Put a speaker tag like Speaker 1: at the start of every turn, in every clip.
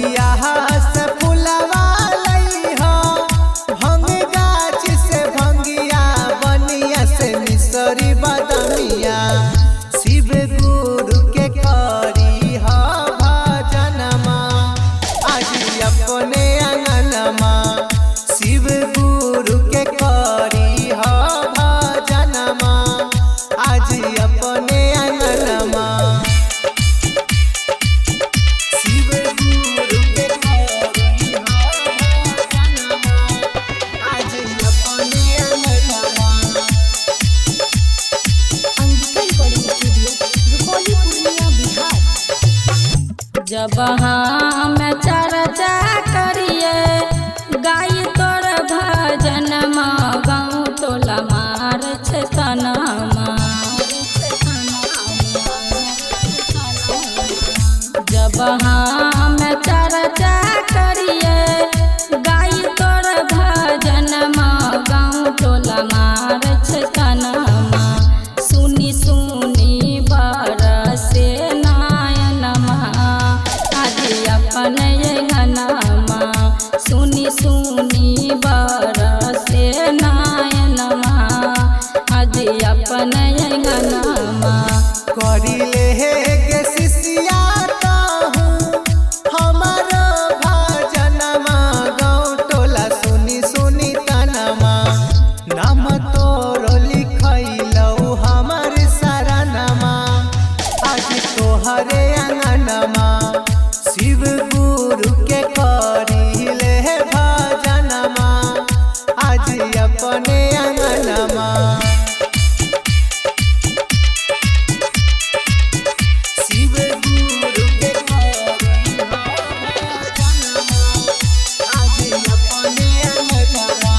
Speaker 1: मलिया से फुलवा लइहा, भंग गाछ से भंगिया, बनिया से मिसरी बदमिया। शिव गुरु के करी हा भजनमा, आज अपने अंगनमा। शिव गुरु के करी हा भजनमा, आज अपने अंगनमा।
Speaker 2: जब हम चर्चा करिए गाई तोर भजन गाँव टोला मार छे तनमा। जब हम चर्चा करिए गाई तोर भजन गाँव टोला मार छे तनमा। सुनी सुनी बरसे अपने अंगनमा, सुनी सुनी बरसे नयनमा, आज अपने अंगनमा।
Speaker 1: करिले गे शिष्या कहूँ हमार भजनमा, गाँव टोला सुनी सुनी तनमा। नाम तोरो लिखैलौ हमर शरणमा, आज तोहरे अंगनमा। शिव गुरु के करिले भजनमा, आज अपने अंगनमा। शिव गुरु के करिले भजनमा, आज अपने अंगनमा।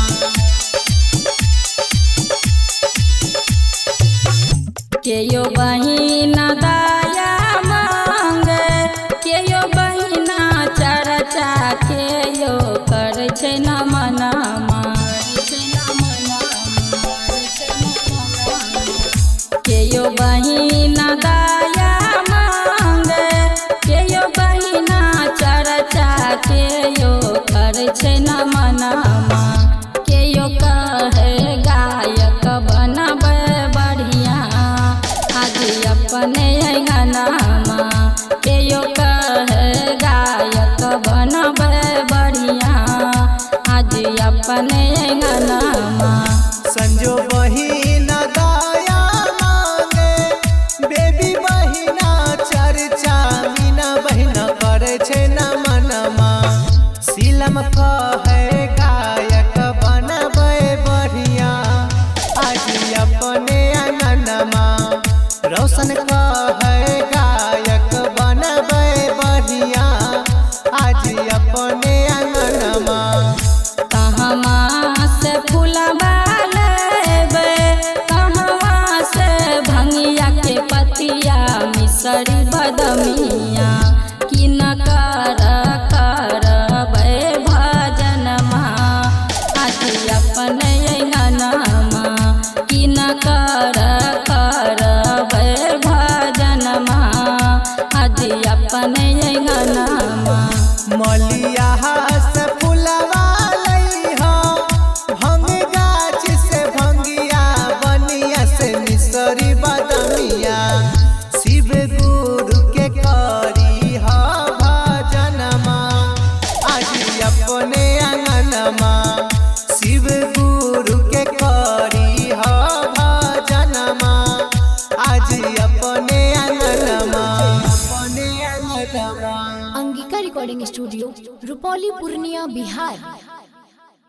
Speaker 2: केयो बहिना दया मांगे, केयो बहिना चर्चा, केयो कर छै नमनमा। केयो बहिना दया मांगे, केयो बहिना चर्चा, केयो कर छै नमनमा। केयो कहे गायक बनबै बढ़िया, आज अपने अंगनमा। केयो कहे गायक बनबै बढ़िया, आज अपने अंगनमा।
Speaker 1: संजो बहिना दया मांगे, बेबी बहिना चर्चा, मीना बहिना करे छै नमनमा। सीलम कहे गायक बनबै बढ़िया, आज अपने अंगनमा। रोशन कहे गायक बनबै बढ़िया, आज अपने अंगनमा।
Speaker 2: कहवा से फूलबा लेबै, कहवा से भंगिया के पतिया, मिसरी बदमिया। कि न करबै भजनमा, आज अपने अंगनमा। कि न करबै भजनमा, आज अपने अंगनमा।
Speaker 1: मलिया से फुलवा लइहा, भंग गाछ से भंगिया, बनिया से मिसरी बदमिया। शिव गुरु के करी हा भजनमा, आज अपने अंगनमा। शिव गुरु के करी हा भजनमा, आज अपने अंगनमा। अपने अंगनमा।
Speaker 3: Angika recording studio, Rupauli, Purnia, Bihar.